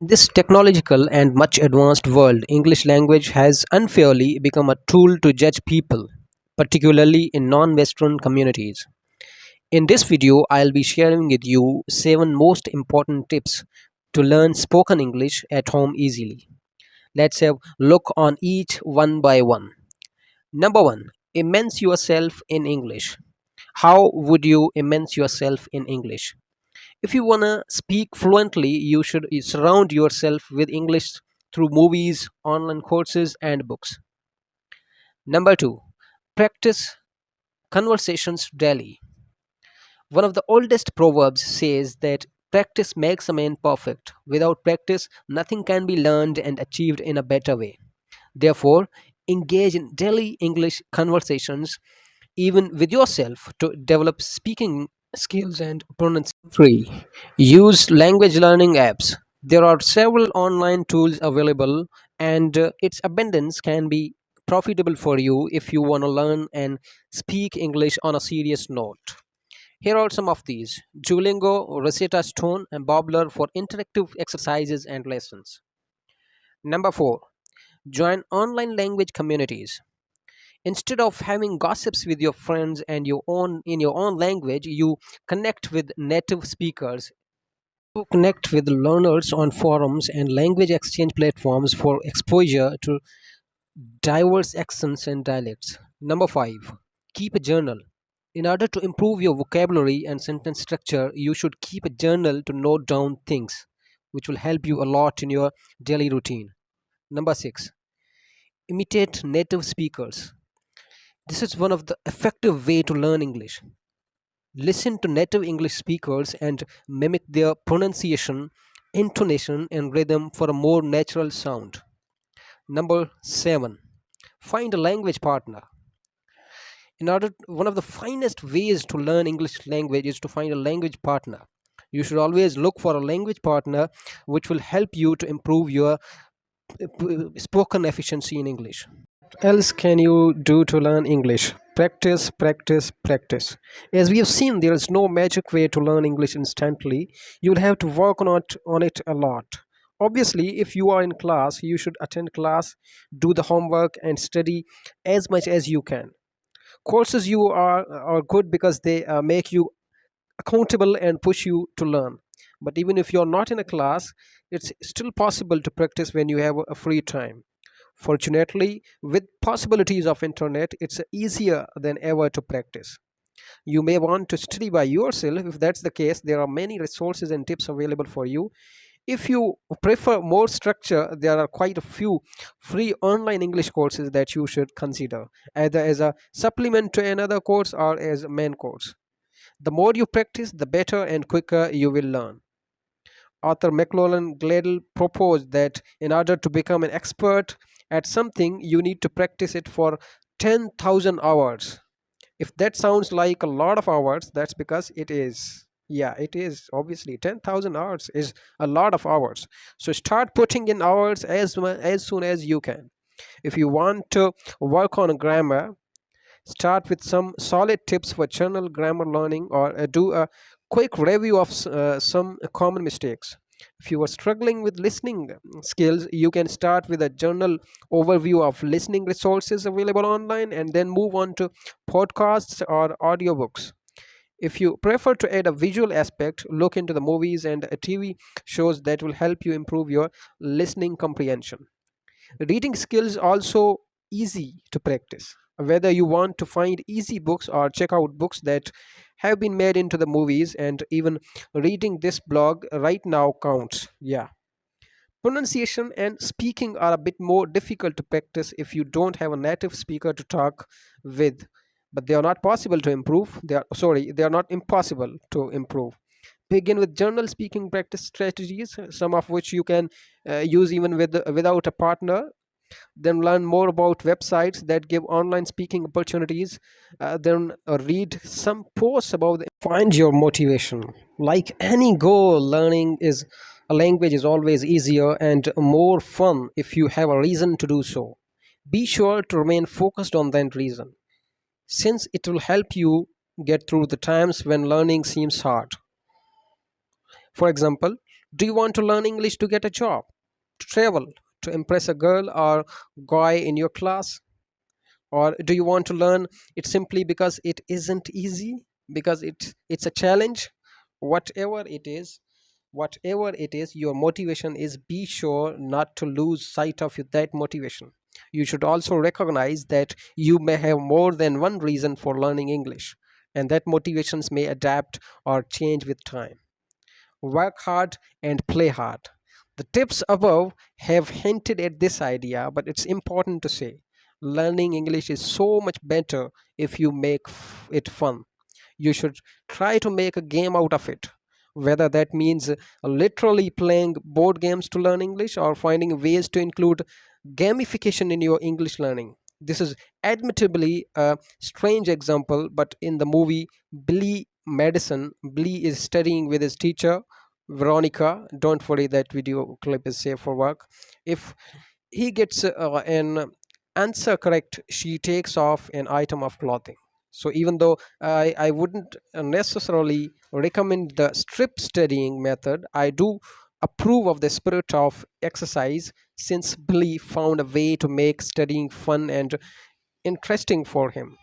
In this technological and much advanced world, English language has unfairly become a tool to judge people, particularly in non-Western communities. In this video, I'll be sharing with you 7 most important tips to learn spoken English at home easily. Let's have a look on each one by one. Number 1, immerse yourself in English. How would you immerse yourself in English? If you want to speak fluently, you should surround yourself with English through movies, online courses, and books. Number 2, practice conversations daily. One of the oldest proverbs says that practice makes a man perfect. Without practice, nothing can be learned and achieved in a better way. Therefore, engage in daily English conversations, even with yourself, to develop speaking skills and pronunciation. Free. Use language learning apps. There are several online tools available, and its abundance can be profitable for you if you want to learn and speak English on a serious note. Here are some of these: Duolingo, Rosetta Stone, and Bobbler for interactive exercises and lessons. Number 4, join online language communities. Instead of having gossips with your friends and your own in your own language, you connect with native speakers. To connect with learners on forums and language exchange platforms for exposure to diverse accents and dialects. Number 5, keep a journal. In order to improve your vocabulary and sentence structure, you should keep a journal to note down things, which will help you a lot in your daily routine. Number 6, imitate native speakers. This is one of the effective way to learn English. Listen to native English speakers and mimic their pronunciation, intonation, and rhythm for a more natural sound. Number 7, find a language partner. One of the finest ways to learn English language is to find a language partner. You should always look for a language partner which will help you to improve your spoken efficiency in English. What else can you do to learn English? Practice, practice, practice. As we have seen, there is no magic way to learn English instantly. You'll have to work on it a lot. Obviously, if you are in class, you should attend class, do the homework, and study as much as you can. Courses are good because they make you accountable and push you to learn. But even if you're not in a class, it's still possible to practice when you have a free time. Fortunately, with possibilities of internet, it's easier than ever to practice. You may want to study by yourself. If that's the case, there are many resources and tips available for you. If you prefer more structure, there are quite a few free online English courses that you should consider, either as a supplement to another course or as a main course. The more you practice, the better and quicker you will learn. Author Maclellan Gladwell proposed that in order to become an expert at something, you need to practice it for 10,000 hours. If that sounds like a lot of hours, that's because it is. Yeah, it is. Obviously, 10,000 hours is a lot of hours. So start putting in hours as soon as you can. If you want to work on grammar, start with some solid tips for general grammar learning, or do a quick review of some common mistakes. If you are struggling with listening skills, you can start with a general overview of listening resources available online and then move on to podcasts or audiobooks. If you prefer to add a visual aspect, look into the movies and TV shows that will help you improve your listening comprehension. Reading skills also easy to practice. Whether you want to find easy books or check out books that have been made into the movies, and even reading this blog right now counts. Yeah. Pronunciation and speaking are a bit more difficult to practice if you don't have a native speaker to talk with, but they are not possible to improve. They are not impossible to improve. Begin with journal speaking practice strategies, some of which you can use even without a partner. Then learn more about websites that give online speaking opportunities. Then read some posts about find your motivation. Like any goal, learning is a language is always easier and more fun if you have a reason to do so. Be sure to remain focused on that reason, since it will help you get through the times when learning seems hard. For example, Do you want to learn English to get a job, to travel, to impress a girl or guy in your class? Or do you want to learn it simply because it isn't easy, because it's a challenge? Whatever it is whatever it is your motivation is, be sure not to lose sight of that motivation. You should also recognize that you may have more than one reason for learning English, and that motivations may adapt or change with time. Work hard and play hard. The tips above have hinted at this idea, but it's important to say learning English is so much better if you make it fun. You should try to make a game out of it, whether that means literally playing board games to learn English or finding ways to include gamification in your English learning. This is admittedly a strange example, but in the movie Billy is studying with his teacher Veronica. Don't worry, that video clip is safe for work. If he gets an answer correct, she takes off an item of clothing. So even though I wouldn't necessarily recommend the strip studying method, I do approve of the spirit of exercise, since Billy found a way to make studying fun and interesting for him.